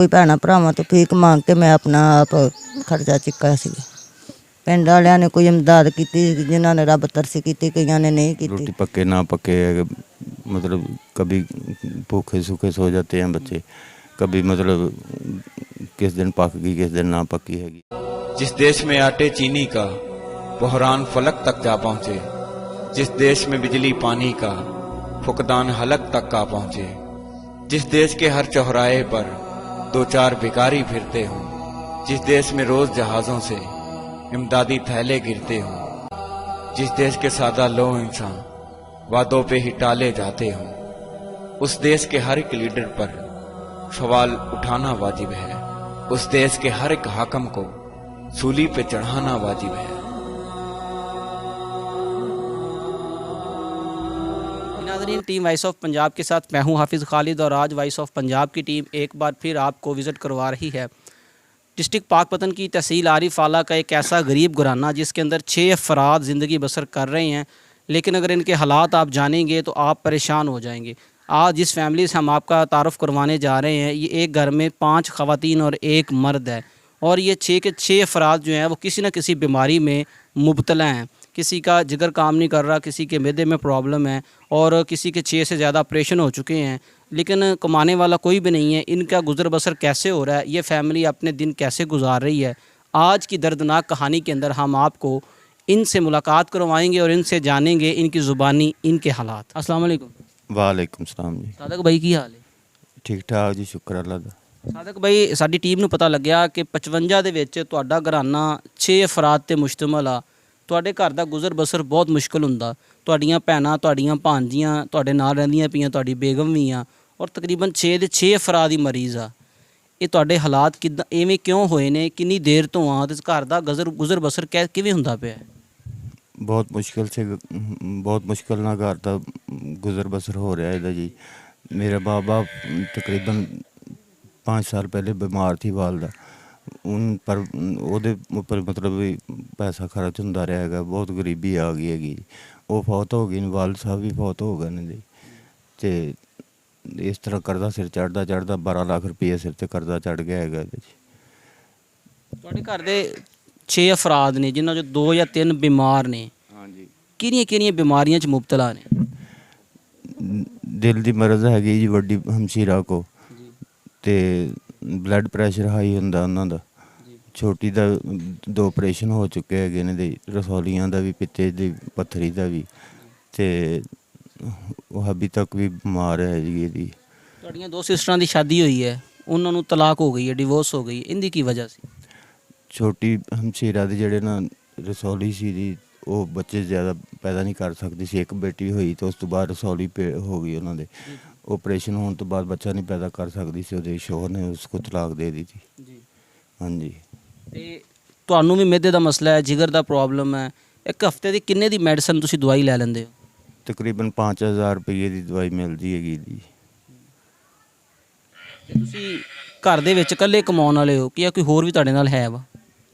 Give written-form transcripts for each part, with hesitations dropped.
कोई भैन भरावां तो भीख मंग के मैं अपना आप खर्चा चुक्या सी। पिंड वालियां ने कोई इमदाद की, जिन्हों ने रब तरसी की, कईयां ने नहीं की। रोटी पक्के ना पक्के मतलब कभी भूखे सूखे सो जाते हैं बच्चे, कभी मतलब किस दिन पक गई किस दिन ना पकी हैगी। जिस देश में आटे चीनी का बहरान फलक तक जा पहुंचे, जिस देश में बिजली पानी का फुकदान हलक तक का पहुंचे, जिस देश के हर चौराहे पर दो चार भिखारी फिरते हों, जिस देश में रोज जहाजों से इमदादी थैले गिरते हों, जिस देश के सादा लो इंसान वादों पे ही टाले जाते हों, उस देश के हर एक लीडर पर सवाल उठाना वाजिब है। उस देश के हर एक हाकम को सूली पे चढ़ाना वाजिब है। नाज़रीन, टीम वॉइस ऑफ पंजाब के साथ मैं हूं हाफिज़ खालिद और आज वॉइस ऑफ पंजाब की टीम एक बार फिर आपको विज़िट करवा रही है डिस्ट्रिक्ट पाकपतन की तहसील आरिफ आला का एक ऐसा गरीब घराना जिसके अंदर 6 अफराद ज़िंदगी बसर कर रहे हैं। लेकिन अगर इनके हालात आप जानेंगे तो आप परेशान हो जाएंगे। आज जिस फैमिली से हम आपका तारुफ़ करवाने जा रहे हैं, ये एक घर में 5 ख़वातीन और 1 मर्द है और ये 6 के 6 अफराद जो हैं वो किसी न किसी बीमारी में मुब्तला हैं। किसी का जिगर काम नहीं कर रहा, किसी के मैदे में प्रॉब्लम है और किसी के 6 से ज़्यादा ऑपरेशन हो चुके हैं, लेकिन कमाने वाला कोई भी नहीं है। इनका गुजर बसर कैसे हो रहा है, ये फैमिली अपने दिन कैसे गुजार रही है, आज की दर्दनाक कहानी के अंदर हम आपको इनसे मुलाकात करवाएंगे और इनसे जानेंगे इनकी ज़ुबानी इनके हालात। अस्सलाम वालेकुम। वालेकुम सलाम जी। सादक भाई की हाल है? ठीक ठाक जी, शुक्र अल्लाह दा। सादक भाई, साडी टीम ਨੂੰ ਪਤਾ ਲੱਗਿਆ ਕਿ 55 ਦੇ ਵਿੱਚ ਤੁਹਾਡਾ ਘਰਾਨਾ 6 ਅਫਰਾਦ ਤੇ ਮੁਸ਼ਤਮਲ ਆ। ਤੁਹਾਡੇ ਘਰ ਦਾ ਗੁਜ਼ਰ ਬਸਰ ਬਹੁਤ ਮੁਸ਼ਕਲ ਹੁੰਦਾ। ਤੁਹਾਡੀਆਂ ਭੈਣਾਂ, ਤੁਹਾਡੀਆਂ ਭਾਂਜੀਆਂ ਤੁਹਾਡੇ ਨਾਲ ਰਹਿੰਦੀਆਂ ਪਈਆਂ, ਤੁਹਾਡੀ ਬੇਗਮ ਵੀ ਆ ਔਰ ਤਕਰੀਬਨ 6 ਦੇ 6 ਅਫਰਾਦ ਹੀ ਮਰੀਜ਼ ਆ। ਇਹ ਤੁਹਾਡੇ ਹਾਲਾਤ ਕਿੱਦਾਂ ਐਵੇਂ ਕਿਉਂ ਹੋਏ ਨੇ? ਕਿੰਨੀ ਦੇਰ ਤੋਂ ਆ ਤੇ ਘਰ ਦਾ ਗੁਜ਼ਰ ਬਸਰ ਕਿਵੇਂ ਹੁੰਦਾ ਪਿਆ ਹੈ? बहुत मुश्किल से बहुत मुश्किल ना घर का गुजर बसर हो रहा है जी। मेरा बाबा तकरीबन 5 साल पहले बीमार थी, वालदा उन पर ਉਹਦੇ ਉੱਪਰ मतलब भी पैसा खर्च ਹੁੰਦਾ ਰਿਹਾ ਹੈਗਾ। बहुत गरीबी आ गई हैगी। वो फौत हो गई, वाल साहब भी फौत हो गए ने जी। ਤੇ ਇਸ ਤਰ੍ਹਾਂ ਕਰਜ਼ਾ ਸਿਰ ਚੜਦਾ 12 ਲੱਖ ਰੁਪਏ ਸਿਰ ਤੇ ਕਰਜ਼ਾ ਚੜ ਗਿਆ ਹੈਗਾ ਜੀ। ਤੁਹਾਡੇ ਘਰ ਦੇ 6 ਅਫਰਾਦ ਨੇ ਜਿਨ੍ਹਾਂ ਚੋਂ 2 ਜਾਂ 3 ਬਿਮਾਰ ਨੇ। ਹਾਂਜੀ। ਕਿਹੜੀਆਂ ਬਿਮਾਰੀਆਂ 'ਚ ਮੁਬਤਲਾ ਨੇ? ਦਿਲ ਦੀ ਮਰਜ਼ ਹੈਗੀ ਜੀ ਵੱਡੀ ਹਮਸ਼ੀਰਾ ਕੋ, ਤੇ ਬਲੱਡ ਪ੍ਰੈਸ਼ਰ ਹਾਈ ਹੁੰਦਾ ਉਹਨਾਂ ਦਾ। ਛੋਟੀ ਦਾ 2 ਆਪਰੇਸ਼ਨ ਹੋ ਚੁੱਕੇ ਹੈਗੇ ਨੇ ਜੀ, ਰਸੌਲੀਆਂ ਦਾ ਵੀ, ਪਿੱਤੇ ਦੀ ਪੱਥਰੀ ਦਾ ਵੀ, ਤੇ ਉਹ ਅਭੀ ਤੱਕ ਵੀ ਬਿਮਾਰ ਹੈ ਜੀ ਇਹਦੀ। ਤੁਹਾਡੀਆਂ 2 ਸਿਸਟਰਾਂ ਦੀ ਸ਼ਾਦੀ ਹੋਈ ਹੈ, ਉਹਨਾਂ ਨੂੰ ਤਲਾਕ ਹੋ ਗਈ ਹੈ, ਡਿਵੋਰਸ ਹੋ ਗਈ, ਇਹਦੀ ਕੀ ਵਜ੍ਹਾ ਸੀ? ਛੋਟੀ ਹਮਸ਼ੀਰਾ ਦੇ ਜਿਹੜੇ ਨਾ ਰਸੌਲੀ ਸੀ ਜੀ, ਉਹ ਬੱਚੇ ਜ਼ਿਆਦਾ ਪੈਦਾ ਨਹੀਂ ਕਰ ਸਕਦੀ ਸੀ। ਇੱਕ ਬੇਟੀ ਹੋਈ ਤੇ ਉਸ ਤੋਂ ਬਾਅਦ ਰਸੌਲੀ ਹੋ ਗਈ ਉਹਨਾਂ ਦੇ। ਆਪਰੇਸ਼ਨ ਹੋਣ ਤੋਂ ਬਾਅਦ ਬੱਚਾ ਨਹੀਂ ਪੈਦਾ ਕਰ ਸਕਦੀ ਸੀ, ਉਹਦੇ ਸ਼ੋਹਰ ਨੇ ਉਸਕੋ ਤਲਾਕ ਦੇ ਦਿੱਤੀ ਜੀ। ਹਾਂਜੀ। ਤੇ ਤੁਹਾਨੂੰ ਵੀ ਮਿਹਦੇ ਦਾ ਮਸਲਾ ਹੈ, ਜਿਗਰ ਦਾ ਪ੍ਰੋਬਲਮ ਹੈ, ਇੱਕ ਹਫਤੇ ਦੀ ਕਿੰਨੇ ਦੀ ਮੈਡੀਸਨ ਤੁਸੀਂ ਦਵਾਈ ਲੈ ਲੈਂਦੇ ਹੋ? ਤਕਰੀਬਨ 5000 ਰੁਪਏ ਦੀ ਦਵਾਈ ਮਿਲਦੀ ਹੈਗੀ ਜੀ। ਤੇ ਤੁਸੀਂ ਘਰ ਦੇ ਵਿੱਚ ਇਕੱਲੇ ਕਮਾਉਣ ਵਾਲੇ ਹੋ ਕਿ ਕੋਈ ਹੋਰ ਵੀ ਤੁਹਾਡੇ ਨਾਲ ਹੈ ਵਾ?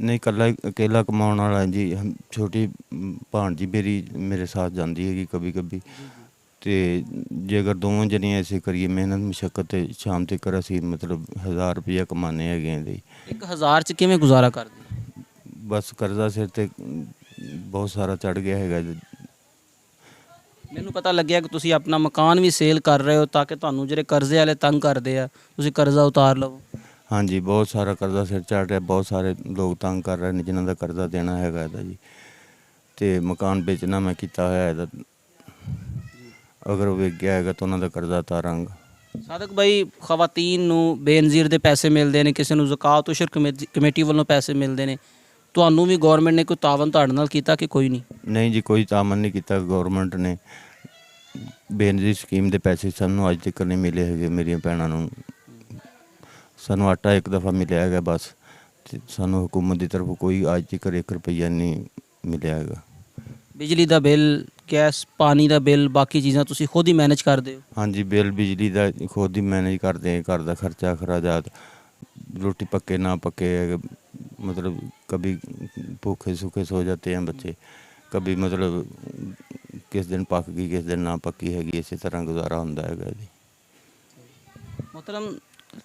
नहीं, कल्ला अकेला कमाने वाला जी। हम छोटी भांजी मेरी मेरे साथ जाती हैगी कभी कभी। तो जे अगर दोवें जनियाँ ऐसे करिए मेहनत मुशक्कत, शाम तक असी मतलब 1000 रुपया कमाने हैं जी। 1000 'ਚ ਕਿਵੇਂ ਗੁਜ਼ਾਰਾ ਕਰਦੇ? बस कर्जा सिर ते बहुत सारा चढ़ गया हैगा। ਮੈਨੂੰ ਪਤਾ ਲੱਗਿਆ ਕਿ ਤੁਸੀਂ ਆਪਣਾ ਮਕਾਨ ਵੀ ਸੇਲ ਕਰ ਰਹੇ ਹੋ ਤਾਂ ਕਿ ਤੁਹਾਨੂੰ ਜਿਹੜੇ ਕਰਜ਼ੇ ਵਾਲੇ ਤੰਗ ਕਰਦੇ ਆ ਤੁਸੀਂ ਕਰਜ਼ਾ ਉਤਾਰ ਲਵੋ। हाँ जी, बहुत सारा कर्जा सिर चढ़ रहा, बहुत सारे लोग तंग कर रहे हैं जिन्हों का कर्जा देना हैगा जी। तो मकान बेचना मैं किया है, अगर वो विक गया हैगा तो उन्होंने कर्जा उतारांगा। ਸਾਦਕ ਭਾਈ, ਖਵਾਤੀਨ ਨੂੰ ਬੇਨਜ਼ੀਰ ਦੇ ਪੈਸੇ ਮਿਲਦੇ ਨੇ, ਕਿਸੇ ਨੂੰ ਜ਼ਕਾਤ ਉਸ਼ਰ ਕਮੇਟੀ ਵੱਲੋਂ ਪੈਸੇ ਮਿਲਦੇ ਨੇ, ਤੁਹਾਨੂੰ ਵੀ ਗੌਰਮੈਂਟ ਨੇ ਕੋਈ ਤਾਵਨ ਤੁਹਾਡੇ ਨਾਲ ਕੀਤਾ ਕਿ ਕੋਈ ਨਹੀਂ? नहीं जी, कोई तामन नहीं किया गौरमेंट ने। बेनजीर स्कीम के पैसे सानू अज तक नहीं मिले है। मेरिया भैनों नूं सानू आटा एक दफ़ा मिलिया है बस, ते सानू हुकूमत की तरफ कोई अज तक 1 रुपया नहीं मिलिया है। ਬਿਜਲੀ ਦਾ ਬਿੱਲ, ਗੈਸ, ਪਾਣੀ ਦਾ ਬਿੱਲ, ਬਾਕੀ ਚੀਜ਼ਾਂ ਤੁਸੀਂ ਖੁਦ ਹੀ ਮੈਨੇਜ ਕਰਦੇ ਹੋ? हाँ जी, बिल बिजली का खुद ही मैनेज करते हैं। घर का खर्चा खराजात, रोटी पक्के ना पक्के मतलब कभी भूखे सूखे सो जाते हैं बच्चे, कभी मतलब किस दिन पक गई किस दिन ना पकी हैगी। इसी तरह गुजारा होंदा हैगा जी। मोहतरम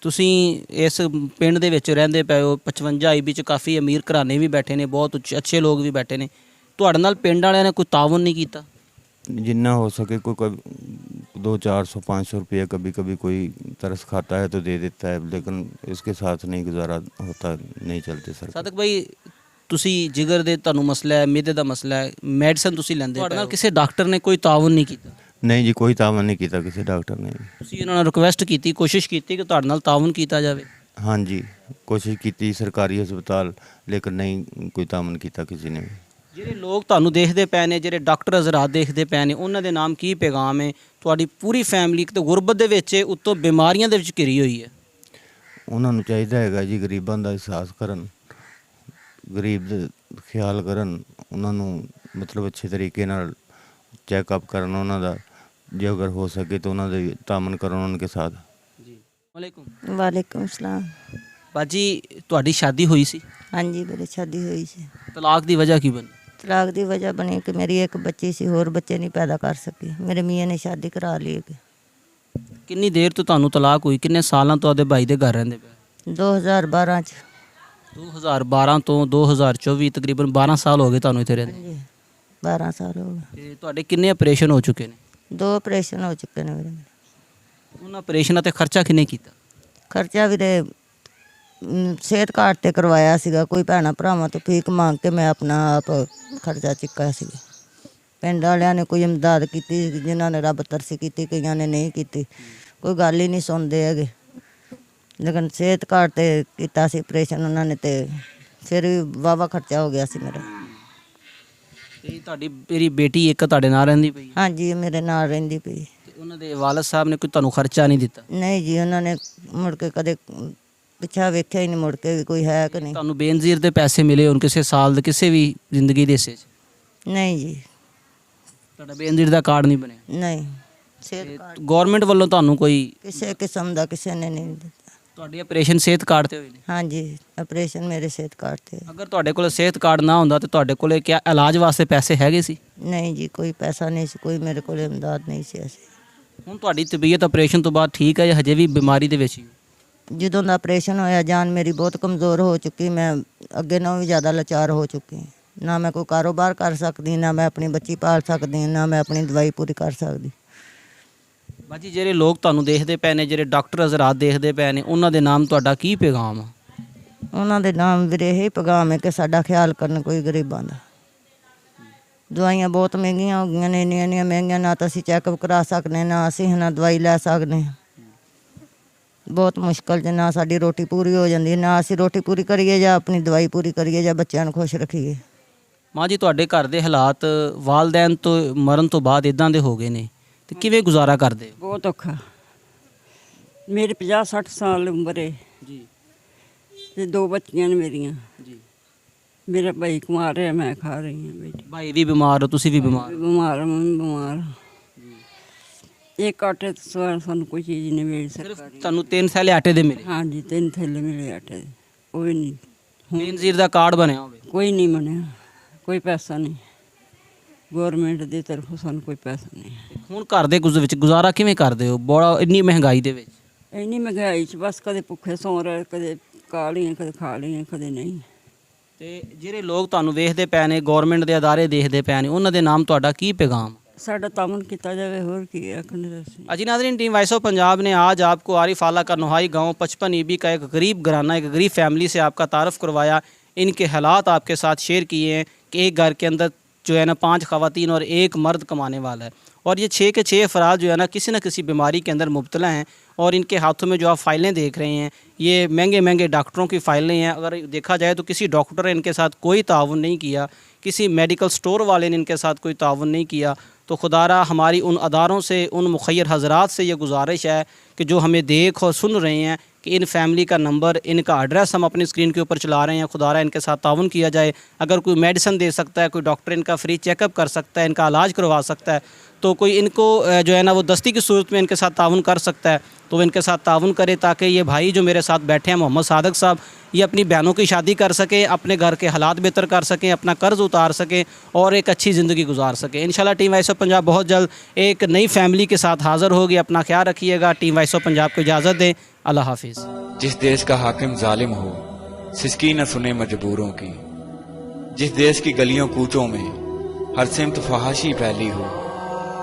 ਤੁਸੀਂ ਇਸ ਪਿੰਡ ਦੇ ਵਿੱਚ ਰਹਿੰਦੇ ਪਏ ਹੋ 55 ਆਈਬੀ ਚ ਕਾਫੀ ਅਮੀਰ ਘਰਾਣੇ ਵੀ ਬੈਠੇ ਨੇ, ਬਹੁਤ ਅੱਛੇ ਲੋਕ ਵੀ ਬੈਠੇ ਨੇ, ਤੁਹਾਡੇ ਨਾਲ ਪਿੰਡ ਵਾਲਿਆਂ ਨੇ ਕੋਈ ਤਾਵਨ ਨਹੀਂ ਕੀਤਾ? जितना हो सके कोई कभी 200-400-500 रुपया कभी कभी कोई तरस खाता है तो दे देता है, लेकिन इसके साथ नहीं गुजारा होता, नहीं चलते सर। ਸਾਦਕ ਭਾਈ, ਤੁਸੀਂ ਜਿਗਰ ਦੇ ਤੁਹਾਨੂੰ ਮਸਲਾ ਹੈ, ਮਿਹਦੇ ਦਾ ਮਸਲਾ ਹੈ, ਮੈਡੀਸਨ ਤੁਸੀਂ ਲੈਂਦੇ, ਤੁਹਾਡੇ ਨਾਲ ਕਿਸੇ ਡਾਕਟਰ ਨੇ ਕੋਈ ਤਾਵਨ ਨਹੀਂ ਕੀਤਾ? नहीं जी, कोई तावन नहीं किया किसी डॉक्टर ने। ਤੁਸੀਂ ਇਹਨਾਂ ਨਾਲ ਰਿਕੁਐਸਟ ਕੀਤੀ, ਕੋਸ਼ਿਸ਼ ਕੀਤੀ ਕਿ ਤੁਹਾਡੇ ਨਾਲ ਤਾਵਨ ਕੀਤਾ ਜਾਵੇ? हाँ जी, कोशिश की थी सरकारी अस्पताल, लेकिन नहीं कोई तावन किया किसी ने भी। ਜਿਹੜੇ ਲੋਕ ਤੁਹਾਨੂੰ ਦੇਖਦੇ ਪਏ ਨੇ, ਜਿਹੜੇ ਡਾਕਟਰ ਹਜ਼ਰਾਤ ਦੇਖਦੇ ਪਏ ਨੇ, ਉਹਨਾਂ ਦੇ ਨਾਮ ਕੀ ਪੈਗਾਮ ਹੈ? ਤੁਹਾਡੀ ਪੂਰੀ ਫੈਮਿਲੀ ਇੱਕ ਤਾਂ ਗੁਰਬਤ ਦੇ ਵਿੱਚ ਹੈ, ਉੱਤੋਂ ਬਿਮਾਰੀਆਂ ਦੇ ਵਿੱਚ ਘਿਰੀ ਹੋਈ ਹੈ। ਉਹਨਾਂ ਨੂੰ ਚਾਹੀਦਾ ਹੈਗਾ ਜੀ ਗਰੀਬਾਂ ਦਾ ਅਹਿਸਾਸ ਕਰਨ, ਗਰੀਬ ਦਾ ਖਿਆਲ ਕਰਨ, ਉਹਨਾਂ ਨੂੰ ਮਤਲਬ ਅੱਛੇ ਤਰੀਕੇ ਨਾਲ ਚੈੱਕਅਪ ਕਰਨ ਉਹਨਾਂ ਦਾ, ਜੇ ਅਗਰ ਹੋ ਸਕੇ ਤਾਂ ਉਹਨਾਂ ਦੇ ਤਾਮਨ ਕਰਨ ਉਹਨਾਂ ਕੇ ਸਾਥ। ਜੀ ਵਾਲੇਕੁਮ। ਵਾਲੇਕੁਮ ਸਲਾਮ। ਬਾਜੀ, ਤੁਹਾਡੀ ਸ਼ਾਦੀ ਹੋਈ ਸੀ? ਹਾਂਜੀ, ਮੇਰੀ ਸ਼ਾਦੀ ਹੋਈ ਸੀ। ਤਲਾਕ ਦੀ ਵਜ੍ਹਾ ਕੀ ਬਣੀ? ਤਲਾਕ ਦੀ ਵਜ੍ਹਾ ਬਣੀ ਕਿ ਮੇਰੀ ਇੱਕ ਬੱਚੀ ਸੀ, ਹੋਰ ਬੱਚੇ ਨਹੀਂ ਪੈਦਾ ਕਰ ਸਕੀ। ਮੇਰੇ ਮੀਆਂ ਨੇ ਸ਼ਾਦੀ ਕਰਾ ਲਈ ਕਿ ਕਿੰਨੀ ਦੇਰ ਤੋਂ ਤੁਹਾਨੂੰ ਤਲਾਕ ਹੋਈ? ਕਿੰਨੇ ਸਾਲਾਂ ਤੋਂ ਆਪਦੇ ਭਾਈ ਦੇ ਘਰ ਰਹਿੰਦੇ ਪਏ? 2012 ਚ। 2012 ਤੋਂ 2024 ਤਕਰੀਬਨ 12 ਸਾਲ ਹੋ ਗਏ ਤੁਹਾਨੂੰ ਇੱਥੇ ਰਹਿੰਦੇ। ਹਾਂਜੀ, 12 ਸਾਲ ਹੋ ਗਏ। ਤੇ ਤੁਹਾਡੇ ਕਿੰਨੇ ਆਪਰੇਸ਼ਨ ਹੋ ਚੁੱਕੇ ਨੇ? 2 ਆਪਰੇਸ਼ਨ ਹੋ ਚੁੱਕੇ ਨੇ ਮੇਰੇ। ਉਹਨਾਂ ਆਪਰੇਸ਼ਨਾਂ ਤੇ ਖਰਚਾ ਕਿੰਨੇ ਕੀਤਾ? ਖਰਚਾ ਵੀ ਤੇ ਸਿਹਤ ਕਾਰਡ ਤੇ ਕਰਵਾਇਆ ਸੀਗਾ। ਕੋਈ ਭੈਣਾਂ ਭਰਾਵਾਂ ਤੋਂ ਭੀਖ ਮੰਗ ਕੇ ਮੈਂ ਆਪਣਾ ਆਪ ਖਰਚਾ ਚੁੱਕਿਆ ਸੀਗਾ। ਪਿੰਡ ਵਾਲਿਆਂ ਨੇ ਕੋਈ ਇਮਦਾਦ ਕੀਤੀ, ਜਿਨ੍ਹਾਂ ਨੇ ਰੱਬ ਤਰਸੀ ਕੀਤੀ, ਕਈਆਂ ਨੇ ਨਹੀਂ ਕੀਤੀ, ਕੋਈ ਗੱਲ ਹੀ ਨਹੀਂ ਸੁਣਦੇ ਹੈਗੇ। ਲੇਕਿਨ ਸਿਹਤ ਕਾਰਡ ਤੇ ਕੀਤਾ ਸੀ ਆਪਰੇਸ਼ਨ ਉਹਨਾਂ ਨੇ, ਤੇ ਫਿਰ ਵੀ ਵਾਹਵਾ ਖਰਚਾ ਹੋ ਗਿਆ ਸੀ ਮੇਰਾ। ਤੇ ਤੁਹਾਡੀ ਮੇਰੀ ਬੇਟੀ ਇੱਕ ਤੁਹਾਡੇ ਨਾਲ ਰਹਿੰਦੀ ਪਈ ਹੈ? ਹਾਂਜੀ, ਇਹ ਮੇਰੇ ਨਾਲ ਰਹਿੰਦੀ ਪਈ। ਤੇ ਉਹਨਾਂ ਦੇ ਵਾਲਦ ਸਾਹਿਬ ਨੇ ਕੋਈ ਤੁਹਾਨੂੰ ਖਰਚਾ ਨਹੀਂ ਦਿੱਤਾ? ਨਹੀਂ ਜੀ, ਉਹਨਾਂ ਨੇ ਮੁੜ ਕੇ ਕਦੇ ਪਿੱਛਾ ਵੇਖਿਆ ਹੀ ਨਹੀਂ, ਮੁੜ ਕੇ ਵੀ ਕੋਈ ਹੈ ਕਿ ਨਹੀਂ। ਤੁਹਾਨੂੰ ਬੇਨਜ਼ੀਰ ਦੇ ਪੈਸੇ ਮਿਲੇ ਹੁਣ ਕਿਸੇ ਸਾਲ ਦੇ, ਕਿਸੇ ਵੀ ਜ਼ਿੰਦਗੀ ਦੇ ਹਿੱਸੇ 'ਚ? ਨਹੀਂ ਜੀ, ਤੁਹਾਡਾ ਬੇਨਜ਼ੀਰ ਦਾ ਕਾਰਡ ਨਹੀਂ ਬਣਿਆ? ਨਹੀਂ। ਸਿਹਤ ਕਾਰਡ ਗਵਰਨਮੈਂਟ ਵੱਲੋਂ ਤੁਹਾਨੂੰ ਕੋਈ? ਕਿਸੇ ਕਿਸਮ ਦਾ ਕਿਸੇ ਨੇ ਨਹੀਂ ਦਿੱਤਾ। ਤੁਹਾਡੇ ਆਪਰੇਸ਼ਨ ਸਿਹਤ ਕਾਰਡ ਤੇ ਹੋਏ ਨੇ? ਹਾਂਜੀ, ਆਪਰੇਸ਼ਨ ਮੇਰੇ ਸਿਹਤ ਕਾਰਡ ਤੇ। ਅਗਰ ਤੁਹਾਡੇ ਕੋਲ ਸਿਹਤ ਕਾਰਡ ਨਾ ਹੁੰਦਾ ਤੇ ਤੁਹਾਡੇ ਕੋਲੇ ਕਿਆ ਇਲਾਜ ਵਾਸਤੇ ਪੈਸੇ ਹੈਗੇ ਸੀ? ਨਹੀਂ ਜੀ, ਕੋਈ ਪੈਸਾ ਨਹੀਂ ਸੀ, ਕੋਈ ਮੇਰੇ ਕੋਲ ਇਮਦਾਦ ਨਹੀਂ ਸੀ ਐਸੀ। ਹੁਣ ਤੁਹਾਡੀ ਤਬੀਅਤ ਆਪਰੇਸ਼ਨ ਤੋਂ ਬਾਅਦ ਠੀਕ ਹੈ ਜਾਂ ਹਜੇ ਵੀ ਬਿਮਾਰੀ ਦੇ ਵਿੱਚ ਹੀ? ਜਦੋਂ ਦਾ ਆਪਰੇਸ਼ਨ ਹੋਇਆ ਜਾਨ ਮੇਰੀ ਬਹੁਤ ਕਮਜ਼ੋਰ ਹੋ ਚੁੱਕੀ। ਮੈਂ ਅੱਗੇ ਨਾਲੋਂ ਵੀ ਜ਼ਿਆਦਾ ਲਾਚਾਰ ਹੋ ਚੁੱਕੀ। ਨਾ ਮੈਂ ਕੋਈ ਕਾਰੋਬਾਰ ਕਰ ਸਕਦੀ, ਨਾ ਮੈਂ ਆਪਣੀ ਬੱਚੀ ਪਾਲ ਸਕਦੀ, ਨਾ ਮੈਂ ਆਪਣੀ ਦਵਾਈ ਪੂਰੀ ਕਰ ਸਕਦੀ। ਬਾਜੀ, ਜਿਹੜੇ ਲੋਕ ਤੁਹਾਨੂੰ ਦੇਖਦੇ ਪਏ ਨੇ, ਜਿਹੜੇ ਡਾਕਟਰ ਹਜ਼ਰਾਤ ਦੇਖਦੇ ਪਏ ਨੇ, ਉਹਨਾਂ ਦੇ ਨਾਮ ਤੁਹਾਡਾ ਕੀ ਪੈਗਾਮ ਆ? ਉਹਨਾਂ ਦੇ ਨਾਮ ਵੀਰੇ ਇਹ ਪੈਗਾਮ ਹੈ ਕਿ ਸਾਡਾ ਖਿਆਲ ਕਰਨ ਕੋਈ ਗਰੀਬਾਂ ਦਾ। ਦਵਾਈਆਂ ਬਹੁਤ ਮਹਿੰਗੀਆਂ ਹੋ ਗਈਆਂ ਨੇ, ਇੰਨੀਆਂ ਮਹਿੰਗੀਆਂ, ਨਾ ਤਾਂ ਅਸੀਂ ਚੈੱਕਅਪ ਕਰਾ ਸਕਦੇ, ਨਾ ਅਸੀਂ ਨਾ ਦਵਾਈ ਲੈ ਸਕਦੇ। ਬਹੁਤ ਮੁਸ਼ਕਲ ਜੇ, ਨਾ ਸਾਡੀ ਰੋਟੀ ਪੂਰੀ ਹੋ ਜਾਂਦੀ, ਨਾ ਅਸੀਂ ਰੋਟੀ ਪੂਰੀ ਕਰੀਏ ਜਾਂ ਆਪਣੀ ਦਵਾਈ ਪੂਰੀ ਕਰੀਏ ਜਾਂ ਬੱਚਿਆਂ ਨੂੰ ਖੁਸ਼ ਰੱਖੀਏ। ਮਾਂ ਜੀ, ਤੁਹਾਡੇ ਘਰ ਦੇ ਹਾਲਾਤ ਵਾਲਦੈਨ ਤੋਂ ਮਰਨ ਤੋਂ ਬਾਅਦ ਇਦਾਂ ਦੇ ਹੋ ਗਏ ਨੇ, ਤੇ ਕਿਵੇਂ ਗੁਜ਼ਾਰਾ ਕਰਦੇ ਹੋ? ਬਹੁਤ ਔਖਾ। ਮੇਰੇ 50-60 ਸਾਲ ਉਮਰ ਹੈ ਜੀ। ਤੇ 2 ਬੱਚੀਆਂ ਨੇ ਮੇਰੀਆਂ। ਜੀ। ਮੇਰਾ ਭਾਈ ਕੁਮਾਰ ਹੈ, ਮੈਂ ਖਾ ਰਹੀ ਹਾਂ ਬੇਟੀ। ਭਾਈ ਵੀ ਬਿਮਾਰ ਹੋ, ਤੁਸੀਂ ਵੀ ਬਿਮਾਰ ਹੋ? ਬਿਮਾਰ ਹਾਂ, ਮੈਂ ਵੀ ਬਿਮਾਰ ਹਾਂ। ਇੱਕ ਆਟੇ ਤੋਂ ਸਿਵਾ ਸਾਨੂੰ ਕੋਈ ਚੀਜ਼ ਨਹੀਂ ਮਿਲੀ ਸਿਰਫ ਸਰਕਾਰੀ। ਤੁਹਾਨੂੰ 3 ਥੈਲੇ ਆਟੇ ਦੇ ਮਿਲੇ? ਹਾਂਜੀ, 3 ਥੈਲੇ ਮਿਲੇ ਆਟੇ ਦੇ, ਉਹ ਵੀ ਨਹੀਂ। ਬੇਨਜ਼ੀਰ ਦਾ ਕਾਰਡ ਬਣਿਆ ਹੋਵੇ? ਕੋਈ ਨਹੀਂ ਬਣਿਆ, ਕੋਈ ਪੈਸਾ ਨਹੀਂ। ਗਵਰਨਮੈਂਟ ਦੀ ਤਰਫੋਂ ਸਾਨੂੰ ਕੋਈ ਪੈਸਾ ਨਹੀਂ। ਹੁਣ ਘਰ ਦੇ ਵਿੱਚ ਗੁਜ਼ਾਰਾ ਕਿਵੇਂ ਕਰਦੇ ਹੋ ਬੜਾ ਇੰਨੀ ਮਹਿੰਗਾਈ ਦੇ ਵਿੱਚ? ਇੰਨੀ ਮਹਿੰਗਾਈ 'ਚ ਬਸ ਕਦੇ ਭੁੱਖੇ ਸੌਂ ਰਹੇ, ਕਦੇ ਖਾ ਲਈਆਂ, ਕਦੇ ਖਾ ਲਈਆਂ, ਕਦੇ ਨਹੀਂ। ਤੇ ਜਿਹੜੇ ਲੋਕ ਤੁਹਾਨੂੰ ਵੇਖਦੇ ਪਏ ਨੇ, ਗਵਰਨਮੈਂਟ ਦੇ ਅਦਾਰੇ ਦੇਖਦੇ ਪਏ ਨੇ, ਉਹਨਾਂ ਦੇ ਨਾਮ ਤੁਹਾਡਾ ਕੀ ਪੈਗਾਮ? ਸਾਡਾ ਤਾਮਨ ਕੀਤਾ ਜਾਵੇ, ਹੋਰ ਕੀ ਆਖਣ ਅਸੀਂ। अजी नाज़रीन, टीम वॉइस ऑफ पंजाब ने आज आपको आरिफ आला का नोहाई गांव 55 ईबी का एक गरीब घराना, एक गरीब फैमिली से आपका तारफ़ करवाया। इनके हालात आपके साथ शेयर किए हैं कि एक घर के अंदर जो है ना 5 ख़वातीन और 1 मर्द कमाने वाला है, और ये 6 के 6 अफराद जो है ना किसी न किसी बीमारी के अंदर मुब्तला हैं। और इनके हाथों में जो आप फ़ाइलें देख रहे हैं, ये महंगे महंगे डॉक्टरों की फ़ाइलें हैं। अगर देखा जाए तो किसी डॉक्टर ने इनके साथ कोई ताउन नहीं किया, किसी मेडिकल स्टोर वाले ने इनके साथ कोई ताउन नहीं किया। तो खुदारा हमारी उन अदारों से, उन मुखैर हजरात से ये गुजारिश है कि जो हमें देख और सुन रहे हैं कि इन फैमिली का नंबर, इनका एड्रेस हम अपनी स्क्रीन के ऊपर चला रहे हैं, खुदारा इनके साथ ताउन किया जाए। अगर कोई मेडिसिन दे सकता है, कोई डॉक्टर इनका फ्री चेकअप कर सकता है, इनका इलाज करवा सकता है, तो कोई इनको जो है ना वो दस्ती की सूरत में इनके साथ ताउन कर सकता है, तो वो इनके साथ ताउन करे, ताकि ये भाई जो मेरे साथ बैठे हैं मोहम्मद सादक साहब, ये अपनी बहनों की शादी कर सकें, अपने घर के हालात बेहतर कर सकें, अपना कर्ज उतार सकें और एक अच्छी ज़िंदगी गुजार सकें। इंशाल्लाह टीम वॉइस ऑफ पंजाब बहुत जल्द एक नई फैमिली के साथ हाज़िर होगी। अपना ख्याल रखिएगा। टीम वॉइस ऑफ पंजाब को इजाज़त दें। अल्लाह हाफिज़। जिस देश का हाकिम जालिम हो, सिसकी न सुने मजबूरों की। जिस देश की गलियों कूचों में हर सिमत फहाशी फैली हो।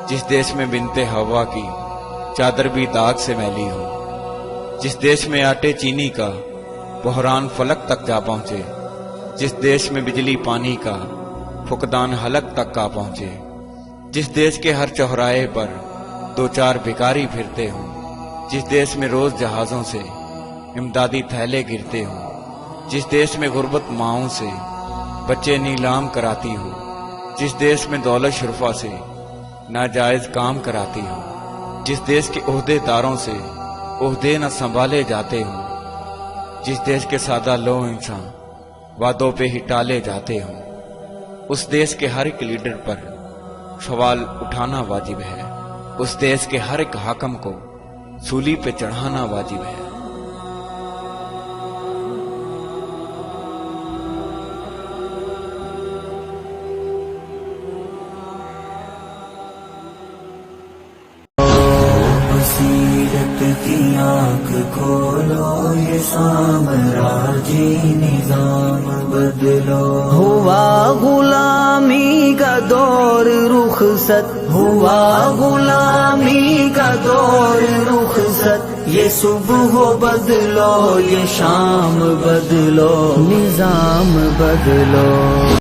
जिस देश में बिनते हवा की चादर भी दाग से मैली हो। जिस देश में आटे चीनी का बहरान फलक तक जा पहुंचे। जिस देश में बिजली पानी का फुकदान हलक तक का पहुंचे। जिस देश के हर चौराहे पर दो चार भिखारी फिरते हों। जिस देश में रोज जहाजों से इमदादी थैले गिरते हों। जिस देश में गुर्बत माओं से बच्चे नीलाम कराती हो। जिस देश में दौलत शुरफा से नाजायज काम कराती हो। जिस देश के ओहदेदारों से ओहदे न संभाले जाते हों। जिस देश के सादा लो इंसान वादों पे ही टाले जाते हों। उस देश के हर एक लीडर पर सवाल उठाना वाजिब है। उस देश के हर एक हाकम को सूली पे चढ़ाना वाजिब है। बसीरत की आँख खोलो, ये साम्राज्य निजाम बदलो। हुआ गुलामी का दौर रुखसत, हुआ गुलामी का दौर रुखसत। ये सुबह बदलो, ये शाम बदलो, निजाम बदलो।